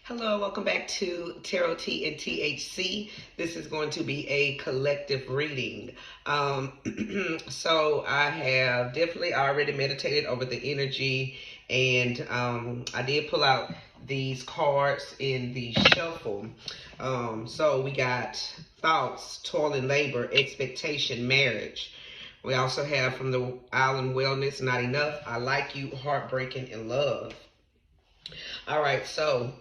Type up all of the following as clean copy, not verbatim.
Hello, welcome back to Tarot Tea and THC. This is going to be a collective reading. So I have definitely already meditated over the energy, and I did pull out these cards in the shuffle. So we got thoughts, toil and labor, expectation, marriage. We also have from the Island Wellness, not enough, I like you, heartbreaking, and love. All right, so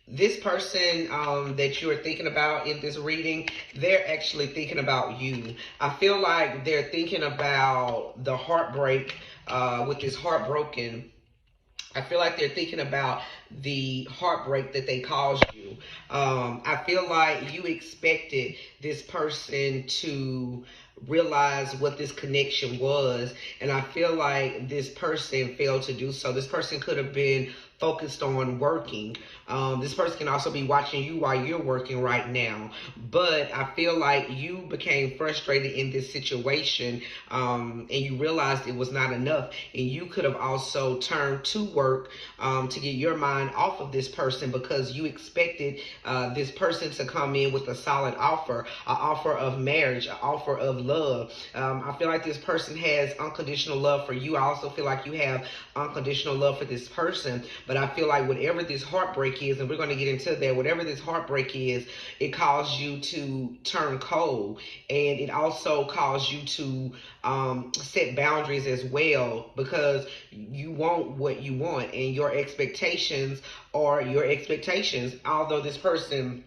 this person that you're thinking about in this reading, they're actually thinking about you. I feel like they're thinking about the heartbreak with this heartbroken. I feel like they're thinking about the heartbreak that they caused you. I feel like you expected this person to realize what this connection was, and I feel like this person failed to do so. This person could have been focused on working. This person can also be watching you while you're working right now, but I feel like you became frustrated in this situation, and you realized it was not enough, and you could have also turned to work to get your mind off of this person, because you expected this person to come in with a solid offer, an offer of marriage, an offer of love. I feel like this person has unconditional love for you. I also feel like you have unconditional love for this person, but I feel like whatever this heartbreak is, and we're going to get into that, whatever this heartbreak is, it caused you to turn cold, and it also caused you to set boundaries as well, because you want what you want, and your expectations are your expectations. Although this person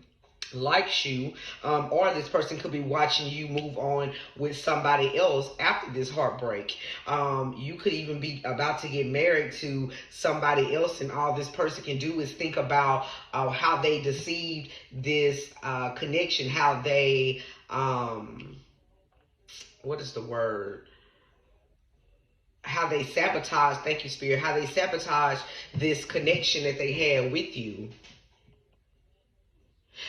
likes you, or this person could be watching you move on with somebody else after this heartbreak. You could even be about to get married to somebody else, and all this person can do is think about how they deceived this connection, how they what is the word, how they sabotage, thank you Spirit, how they sabotage this connection that they had with you.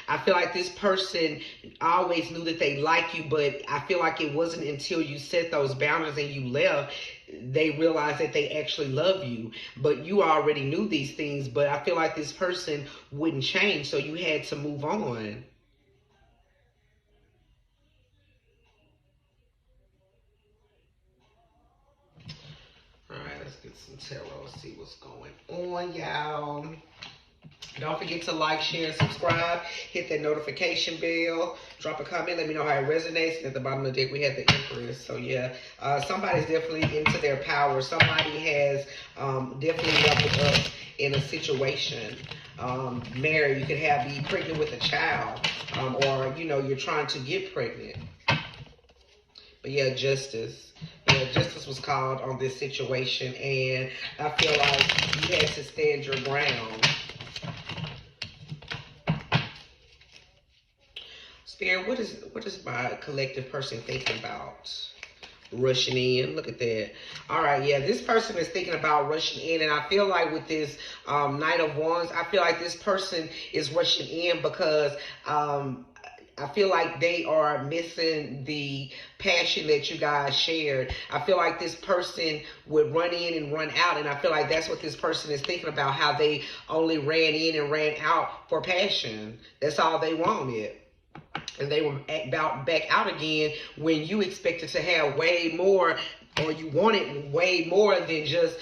I feel like this person always knew that they like you, but I feel like it wasn't until you set those boundaries and you left, they realized that they actually love you. But you already knew these things, but I feel like this person wouldn't change, so you had to move on. All right, let's get some tarot, see what's going on, y'all. Don't forget to like, share, and subscribe. Hit that notification bell. Drop a comment. Let me know how it resonates. And at the bottom of the deck, we have the Empress. So, yeah, somebody's definitely into their power. Somebody has definitely leveled up in a situation. Married, you could be pregnant with a child. Or, you're trying to get pregnant. But, yeah, justice. Yeah, justice was called on this situation. And I feel like you had to stand your ground. Spirit, what is my collective person thinking about? Rushing in. Look at that. All right, yeah, this person is thinking about rushing in, and I feel like with this Knight of Wands, I feel like this person is rushing in because I feel like they are missing the passion that you guys shared. I feel like this person would run in and run out, and I feel like that's what this person is thinking about, how they only ran in and ran out for passion. That's all they wanted. And they were back out again when you expected to have way more, or you wanted way more than just,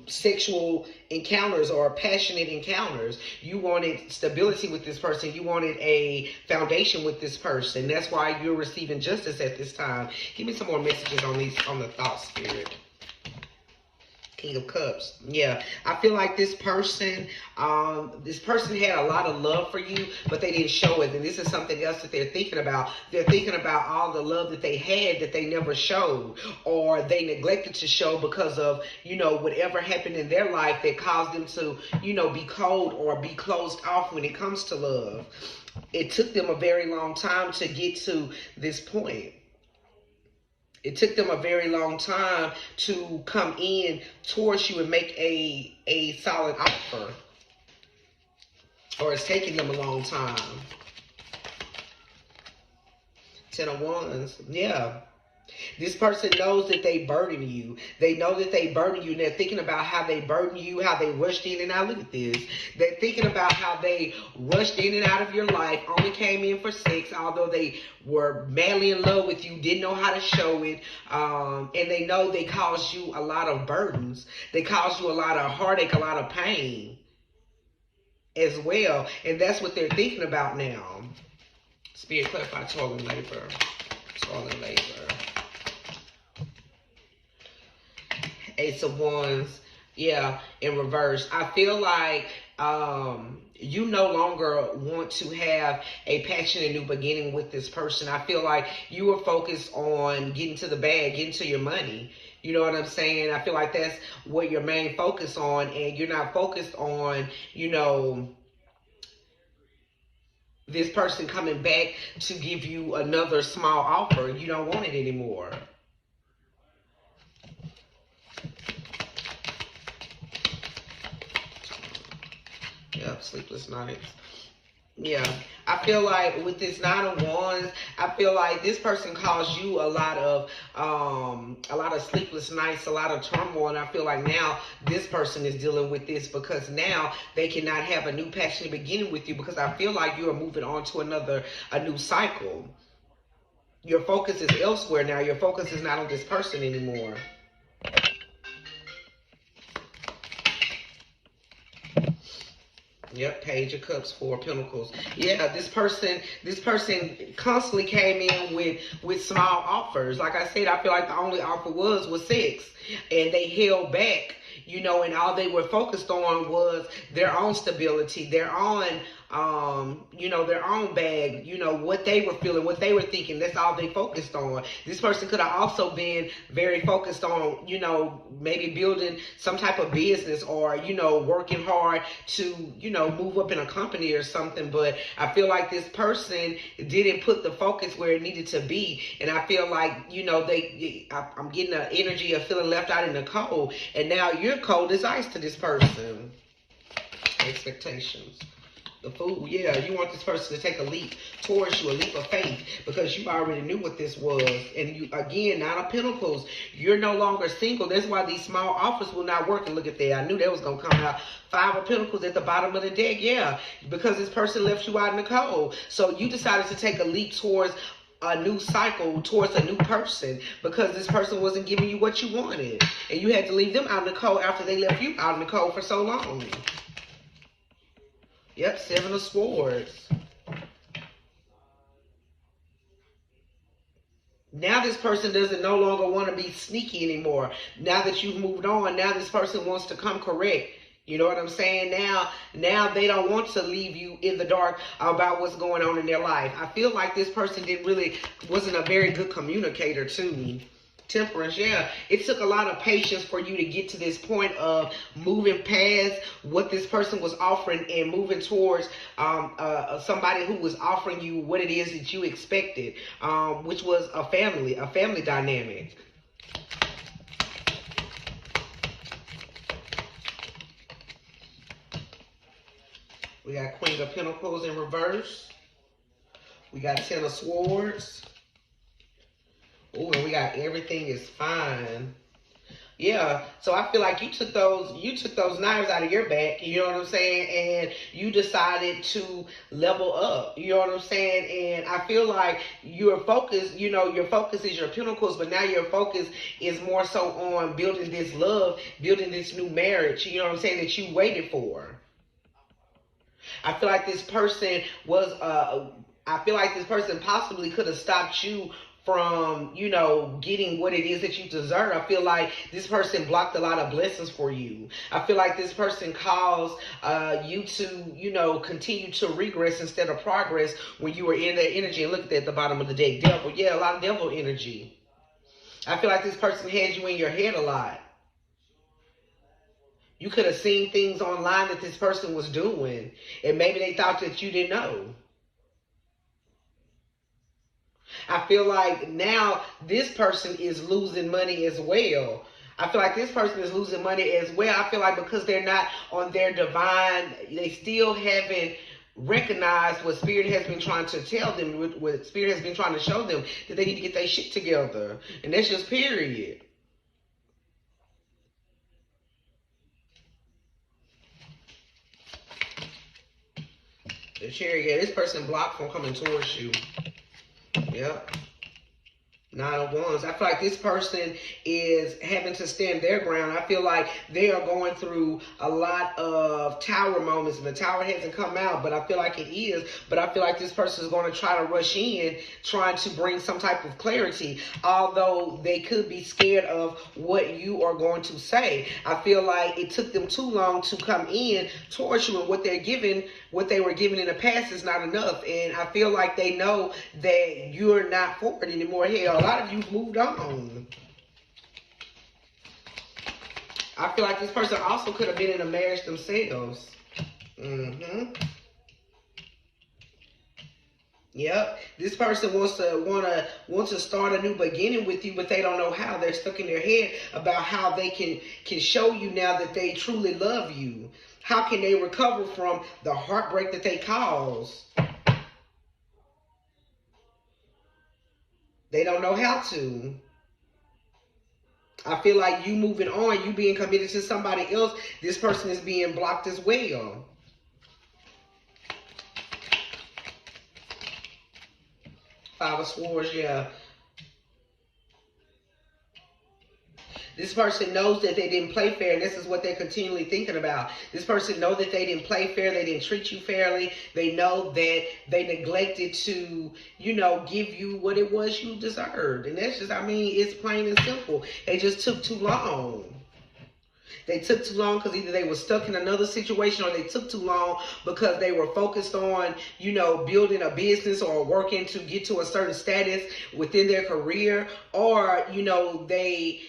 sexual encounters or passionate encounters. You wanted stability with this person. You wanted a foundation with this person. That's why you're receiving justice at this time. Give me some more messages on the thought, Spirit. King of Cups. Yeah, I feel like this person had a lot of love for you, but they didn't show it. And this is something else that they're thinking about. They're thinking about all the love that they had that they never showed, or they neglected to show because of, whatever happened in their life that caused them to, be cold or be closed off when it comes to love. It took them a very long time to get to this point. It took them a very long time to come in towards you and make a solid offer. Or it's taking them a long time. 10 of Wands. Yeah. This person knows that they burden you. They know that they burden you. And they're thinking about how they burden you, how they rushed in and out. Look at this. They're thinking about how they rushed in and out of your life, only came in for sex, although they were madly in love with you, didn't know how to show it. And they know they caused you a lot of burdens. They caused you a lot of heartache, a lot of pain as well. And that's what they're thinking about now. Spirit, clarify toil and labor. Toil and labor. Ace of Wands, yeah, in reverse. I feel like you no longer want to have a passionate new beginning with this person. I feel like you were focused on getting to the bag, getting to your money. You know what I'm saying? I feel like that's what your main focus on, and you're not focused on, you know, this person coming back to give you another small offer. You don't want it anymore. Yep, sleepless nights. Yeah, I feel like with this Nine of Wands, I feel like this person caused you a lot of sleepless nights, a lot of turmoil, and I feel like now this person is dealing with this because now they cannot have a new passionate beginning with you, because I feel like you are moving on to a new cycle. Your focus is elsewhere now. Your focus is not on this person anymore. Yep, Page of Cups, Four of Pentacles. Yeah, this person constantly came in with small offers. Like I said, I feel like the only offer was sex, and they held back, you know, and all they were focused on was their own stability, their own you know, their own bag, you know, what they were feeling, what they were thinking. That's all they focused on. This person could have also been very focused on, you know, maybe building some type of business, or, you know, working hard to, you know, move up in a company or something. But I feel like this person didn't put the focus where it needed to be. And I feel like, you know, I'm getting the energy of feeling left out in the cold. And now you're cold as ice to this person. Expectations. The Fool, yeah, you want this person to take a leap towards you, a leap of faith, because you already knew what this was. And you, again, Nine of Pentacles, you're no longer single. That's why these small offers will not work. And look at that, I knew that was going to come out. Five of Pentacles at the bottom of the deck, yeah, because this person left you out in the cold. So you decided to take a leap towards a new cycle, towards a new person, because this person wasn't giving you what you wanted. And you had to leave them out in the cold after they left you out in the cold for so long. Yep, Seven of Swords. Now this person doesn't no longer want to be sneaky anymore. Now that you've moved on, now this person wants to come correct. You know what I'm saying? Now they don't want to leave you in the dark about what's going on in their life. I feel like this person wasn't a very good communicator too. Temperance, yeah. It took a lot of patience for you to get to this point of moving past what this person was offering and moving towards somebody who was offering you what it is that you expected, which was a family dynamic. We got Queen of Pentacles in reverse. We got Ten of Swords. Ooh, and we got Everything is Fine. Yeah, so I feel like you took those knives out of your back, you know what I'm saying, and you decided to level up, you know what I'm saying. And I feel like your focus, you know, your focus is your Pentacles, but now your focus is more so on building this love, building this new marriage, you know what I'm saying, that you waited for. I feel like this person possibly could have stopped you from, you know, getting what it is that you deserve. I feel like this person blocked a lot of blessings for you. I feel like this person caused you to, you know, continue to regress instead of progress when you were in that energy. And look at that at the bottom of the deck. Devil. Yeah, a lot of devil energy. I feel like this person had you in your head a lot. You could have seen things online that this person was doing, and maybe they thought that you didn't know. I feel like now this person is losing money as well. I feel like this person is losing money as well. I feel like because they're not on their divine, they still haven't recognize what Spirit has been trying to tell them, what Spirit has been trying to show them, that they need to get their shit together. And that's just period. The Chariot, yeah, this person blocked from coming towards you. Yep. 9 of Wands. I feel like this person is having to stand their ground. I feel like they are going through a lot of tower moments, and the tower hasn't come out, but I feel like it is. But I feel like this person is going to try to rush in, trying to bring some type of clarity, although they could be scared of what you are going to say. I feel like it took them too long to come in towards you, and what they're giving, what they were given in the past is not enough. And I feel like they know that you're not for it anymore. Hell, a lot of you moved on. I feel like this person also could have been in a marriage themselves. Yep. This person wants to start a new beginning with you, but they don't know how. They're stuck in their head about how they can show you now that they truly love you. How can they recover from the heartbreak that they caused? They don't know how to. I feel like you moving on, you being committed to somebody else, this person is being blocked as well. Five of Swords, yeah. This person knows that they didn't play fair, and this is what they're continually thinking about. This person knows that they didn't play fair, they didn't treat you fairly. They know that they neglected to, you know, give you what it was you deserved. And that's just, I mean, it's plain and simple. They just took too long. They took too long because either they were stuck in another situation, or they took too long because they were focused on, you know, building a business or working to get to a certain status within their career, or, you know, they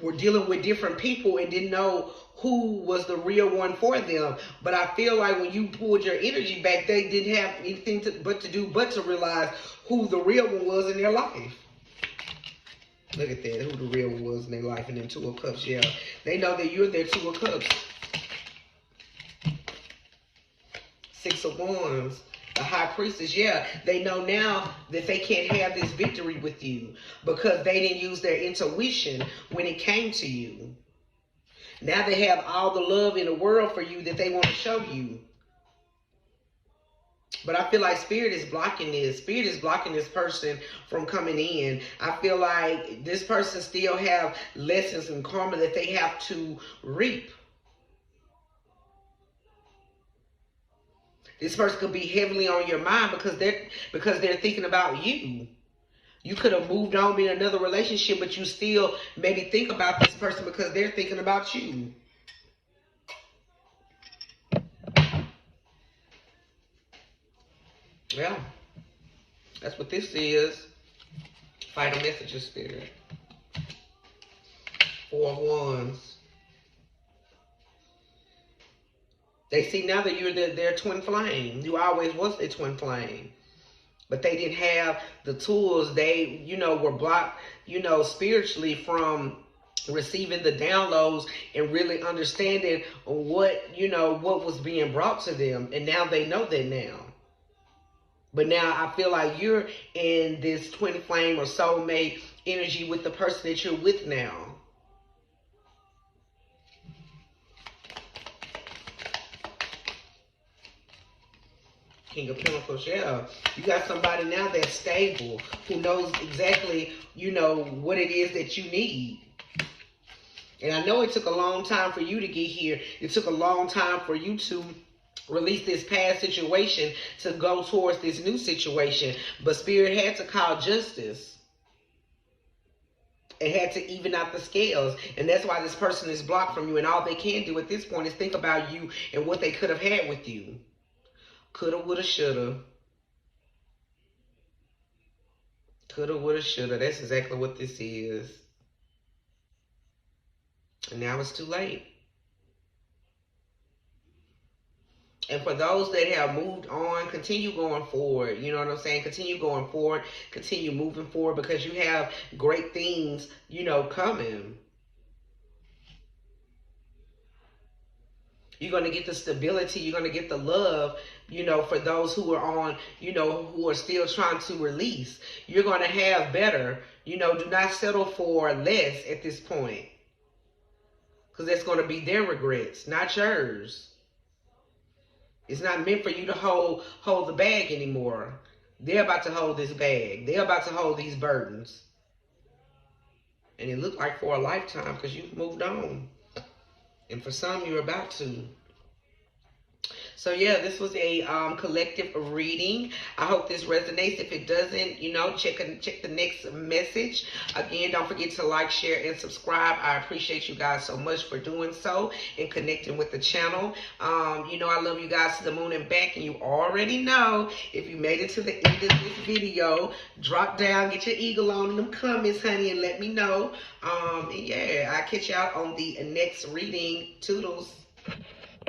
were dealing with different people and didn't know who was the real one for them. But I feel like when you pulled your energy back, they didn't have anything but to realize who the real one was in their life. Look at that, who the real one was in their life. And then Two of Cups, yeah. They know that you're their Two of Cups. Six of Wands. The High Priestess, yeah. They know now that they can't have this victory with you because they didn't use their intuition when it came to you. Now they have all the love in the world for you that they want to show you. But I feel like Spirit is blocking this. Spirit is blocking this person from coming in. I feel like this person still have lessons and karma that they have to reap. This person could be heavily on your mind because they're thinking about you. You could have moved on in another relationship, but you still maybe think about this person because they're thinking about you. Yeah, that's what this is. Final messages, Spirit. Four of Wands. They see now that you're their twin flame. You always was their twin flame. But they didn't have the tools. They, you know, were blocked, you know, spiritually from receiving the downloads and really understanding what, you know, what was being brought to them. And now they know that now. But now I feel like you're in this twin flame or soulmate energy with the person that you're with now. King of Pentacles, yeah. You got somebody now that's stable, who knows exactly, you know, what it is that you need. And I know it took a long time for you to get here. It took a long time for you to release this past situation to go towards this new situation. But Spirit had to call justice. It had to even out the scales. And that's why this person is blocked from you. And all they can do at this point is think about you and what they could have had with you. Coulda, woulda, shoulda. Coulda, woulda, shoulda. That's exactly what this is. And now it's too late. And for those that have moved on, continue going forward. You know what I'm saying? Continue going forward. Continue moving forward because you have great things, you know, coming. You're going to get the stability. You're going to get the love, you know, for those who are on, you know, who are still trying to release. You're going to have better. You know, do not settle for less at this point. Because that's going to be their regrets, not yours. It's not meant for you to hold the bag anymore. They're about to hold this bag. They're about to hold these burdens. And it looked like for a lifetime because you've moved on. And for some, you're about to. So yeah, this was a collective reading. I hope this resonates. If it doesn't, you know, check the next message. Again, don't forget to like, share, and subscribe. I appreciate you guys so much for doing so and connecting with the channel. You know, I love you guys to the moon and back, and you already know if you made it to the end of this video, drop down, get your eagle on in them comments, honey, and let me know. And yeah, I'll catch y'all on the next reading. Toodles.